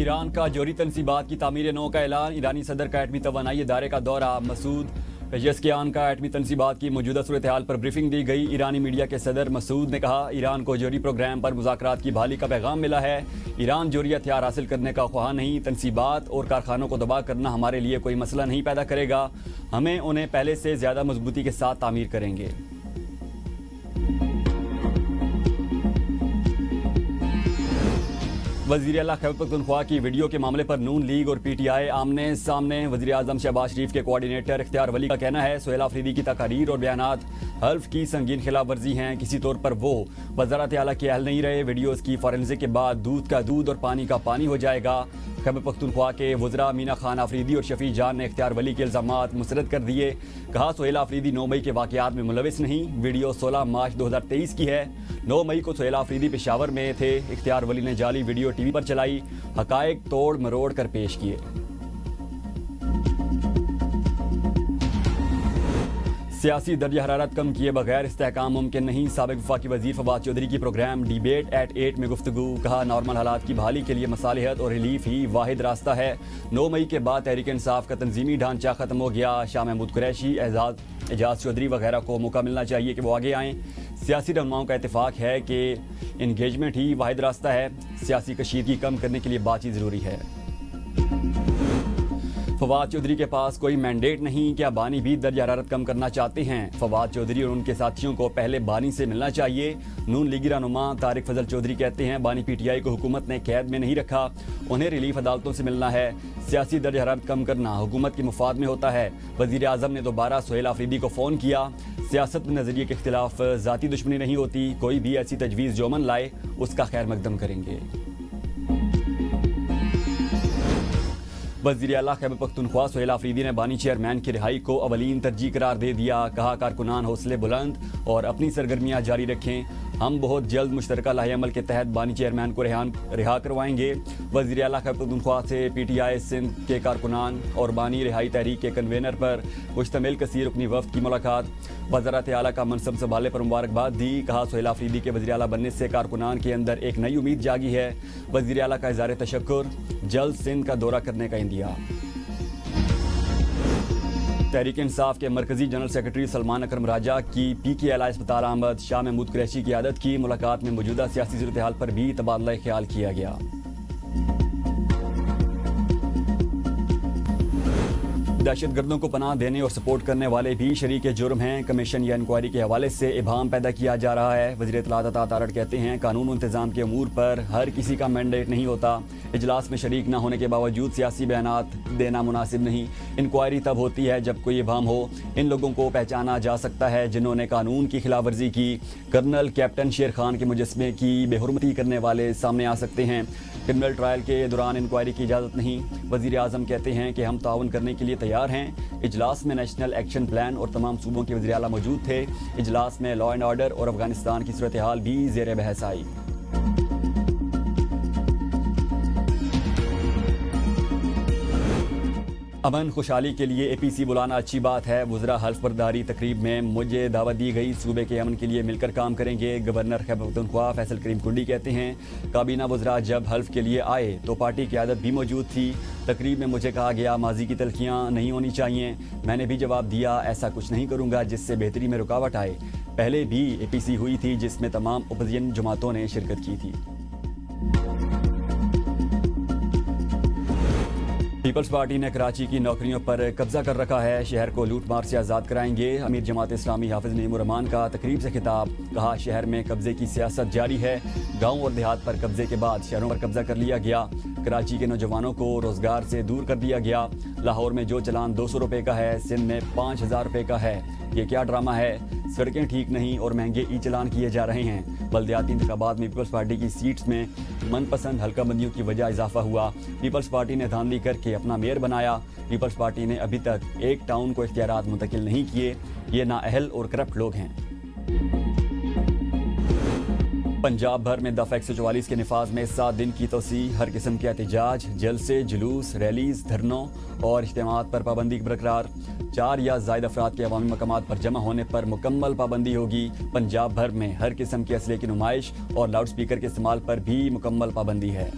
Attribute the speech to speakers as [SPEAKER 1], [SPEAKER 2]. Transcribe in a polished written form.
[SPEAKER 1] ایران کا جوہری تنصیبات کی تعمیر نو کا اعلان، ایرانی صدر کا ایٹمی توانائی ادارے کا دورہ، مسعود پزیشکیان کا ایٹمی تنصیبات کی موجودہ صورتحال پر بریفنگ دی گئی۔ ایرانی میڈیا کے صدر مسعود نے کہا، ایران کو جوہری پروگرام پر مذاکرات کی بحالی کا پیغام ملا ہے۔ ایران جوہری ہتھیار حاصل کرنے کا خواہاں نہیں، تنصیبات اور کارخانوں کو تباہ کرنا ہمارے لیے کوئی مسئلہ نہیں پیدا کرے گا، ہمیں انہیں پہلے سے زیادہ مضبوطی کے ساتھ تعمیر کریں گے۔ وزیر اعلیٰ خیبر پختونخوا کی ویڈیو کے معاملے پر نون لیگ اور پی ٹی آئی آمنے سامنے۔ وزیر اعظم شہباز شریف کے کوارڈینیٹر اختیار ولی کا کہنا ہے، سہیل آفریدی کی تقاریر اور بیانات حلف کی سنگین خلاف ورزی ہیں، کسی طور پر وہ وزارت اعلیٰ کے اہل نہیں رہے۔ ویڈیوز کی فورنزک کے بعد دودھ کا دودھ اور پانی کا پانی ہو جائے گا۔ خیبر پختونخوا کے وزراء مینا خان آفریدی اور شفیع جان نے اختیار ولی کے الزامات مسترد کر دیے۔ کہا، سہیل آفریدی 9 مئی کے واقعات میں ملوث نہیں، ویڈیو 16 مارچ 2023 کی ہے۔ 9 مئی کو سہیل آفریدی پشاور میں تھے، اختیار ولی نے جعلی ویڈیو ٹی وی پر چلائی، حقائق توڑ مروڑ کر پیش کیے۔ سیاسی درجہ حرارت کم کیے بغیر استحکام ممکن نہیں، سابق وفاقی وزیر فواد چودھری کی پروگرام ڈیبیٹ ایٹ 8 میں گفتگو۔ کہا، نارمل حالات کی بحالی کے لیے مصالحت اور ریلیف ہی واحد راستہ ہے۔ 9 مئی کے بعد تحریک انصاف کا تنظیمی ڈھانچہ ختم ہو گیا۔ شاہ محمود قریشی، اعجاز چودھری وغیرہ کو موقع ملنا چاہیے کہ وہ آگے آئیں۔ سیاسی رہنماؤں کا اتفاق ہے کہ انگیجمنٹ ہی واحد راستہ ہے، سیاسی کشیدگی کم کرنے کے لیے بات چیت ضروری ہے۔ فواد چودھری کے پاس کوئی مینڈیٹ نہیں، کیا بانی بھی درجہ حرارت کم کرنا چاہتے ہیں؟ فواد چودھری اور ان کے ساتھیوں کو پہلے بانی سے ملنا چاہیے۔ نون لیگی رہنما طارق فضل چودھری کہتے ہیں، بانی پی ٹی آئی کو حکومت نے قید میں نہیں رکھا، انہیں ریلیف عدالتوں سے ملنا ہے۔ سیاسی درجہ حرارت کم کرنا حکومت کے مفاد میں ہوتا ہے۔ وزیر اعظم نے دوبارہ سہیل آفریدی کو فون کیا۔ سیاست میں نظریے کے اختلاف ذاتی دشمنی نہیں ہوتی، کوئی بھی ایسی تجویز جو من لائے اس کا خیر مقدم کریں گے۔ وزیر اعلیٰ خیبر پختونخوا سہیل آفریدی نے بانی چیئرمین کی رہائی کو اولین ترجیح قرار دے دیا۔ کہا، کارکنان حوصلے بلند اور اپنی سرگرمیاں جاری رکھیں، ہم بہت جلد مشترکہ لائحہ عمل کے تحت بانی چیئرمین کو رہا کروائیں گے۔ وزیر اعلیٰ خیبر پختونخوا سے پی ٹی آئی سندھ کے کارکنان اور بانی رہائی تحریک کے کنوینر پر مشتمل کثیر رکنی وفد کی ملاقات۔ وزارت اعلیٰ کا منصب سنبھالنے پر مبارکباد دی۔ کہا، سہیل آفریدی کے وزیر اعلیٰ بننے سے کارکنان کے اندر ایک نئی امید جاگی ہے۔ وزیر اعلیٰ کا اظہار تشکر، جلد سندھ کا دورہ کرنے کا اندیا۔ تحریک انصاف کے مرکزی جنرل سیکرٹری سلمان اکرم راجہ کی پی کے ایل آئی اسپتال آمد۔ شاہ محمود قریشی کی قیادت کی ملاقات میں موجودہ سیاسی صورتحال پر بھی تبادلہ خیال کیا گیا۔ دہشت گردوں کو پناہ دینے اور سپورٹ کرنے والے بھی شریک جرم ہیں، کمیشن یا انکوائری کے حوالے سے ابہام پیدا کیا جا رہا ہے۔ وزیر اطلاعات عطا تارڑ کہتے ہیں، قانون و انتظام کے امور پر ہر کسی کا مینڈیٹ نہیں ہوتا، اجلاس میں شریک نہ ہونے کے باوجود سیاسی بیانات دینا مناسب نہیں۔ انکوائری تب ہوتی ہے جب کوئی ابہام ہو، ان لوگوں کو پہچانا جا سکتا ہے جنہوں نے قانون کی خلاف ورزی کی۔ کرنل کیپٹن شیر خان کے مجسمے کی بے حرمتی کرنے والے سامنے آ سکتے ہیں۔ کرمنل ٹرائل کے دوران انکوائری کی اجازت نہیں۔ وزیر اعظم کہتے ہیں کہ ہم تعاون کرنے کے لیے تیار ہیں۔ اجلاس میں نیشنل ایکشن پلان اور تمام صوبوں کے وزیر اعلیٰ موجود تھے۔ اجلاس میں لا اینڈ آرڈر اور افغانستان کی صورتحال بھی زیر بحث آئی۔ امن خوشحالی کے لیے اے پی سی بلانا اچھی بات ہے۔ وزراء حلف برداری تقریب میں مجھے دعوت دی گئی، صوبے کے امن کے لیے مل کر کام کریں گے۔ گورنر خیبر پختونخوا فیصل کریم کنڈی کہتے ہیں، کابینہ وزراء جب حلف کے لیے آئے تو پارٹی قیادت بھی موجود تھی۔ تقریب میں مجھے کہا گیا ماضی کی تلخیاں نہیں ہونی چاہیے، میں نے بھی جواب دیا ایسا کچھ نہیں کروں گا جس سے بہتری میں رکاوٹ آئے۔ پہلے بھی اے پی سی ہوئی تھی جس میں تمام اپوزیشن جماعتوں نے شرکت کی تھی۔ پیپلز پارٹی نے کراچی کی نوکریوں پر قبضہ کر رکھا ہے، شہر کو لوٹ مار سے آزاد کرائیں گے۔ امیر جماعت اسلامی حافظ نعیم الرحمان کا تقریب سے خطاب، کہا شہر میں قبضے کی سیاست جاری ہے، گاؤں اور دیہات پر قبضے کے بعد شہروں پر قبضہ کر لیا گیا۔ کراچی کے نوجوانوں کو روزگار سے دور کر دیا گیا۔ لاہور میں جو چلان 200 روپے کا ہے، سندھ میں 5000 روپے کا ہے۔ یہ کیا ڈرامہ ہے؟ سڑکیں ٹھیک نہیں اور مہنگے ای چلان کیے جا رہے ہیں۔ بلدیاتی انتخابات میں پیپلز پارٹی کی سیٹس میں من پسند حلقہ بندیوں کی وجہ اضافہ ہوا۔ پیپلز پارٹی نے دھاندلی کر کے اپنا میئر بنایا۔ پیپلز پارٹی نے ابھی تک ایک ٹاؤن کو اختیارات منتقل نہیں کیے، یہ نااہل اور کرپٹ لوگ ہیں۔ پنجاب بھر میں دفعہ 144 کے نفاذ میں 7 دن کی توسیع، ہر قسم کے احتجاج، جلسے، جلوس، ریلیز، دھرنوں اور اجتماعات پر پابندی برقرار۔ 4 یا زائد افراد کے عوامی مقامات پر جمع ہونے پر مکمل پابندی ہوگی۔ پنجاب بھر میں ہر قسم کے اسلحے کی نمائش اور لاؤڈ سپیکر کے استعمال پر بھی مکمل پابندی ہے۔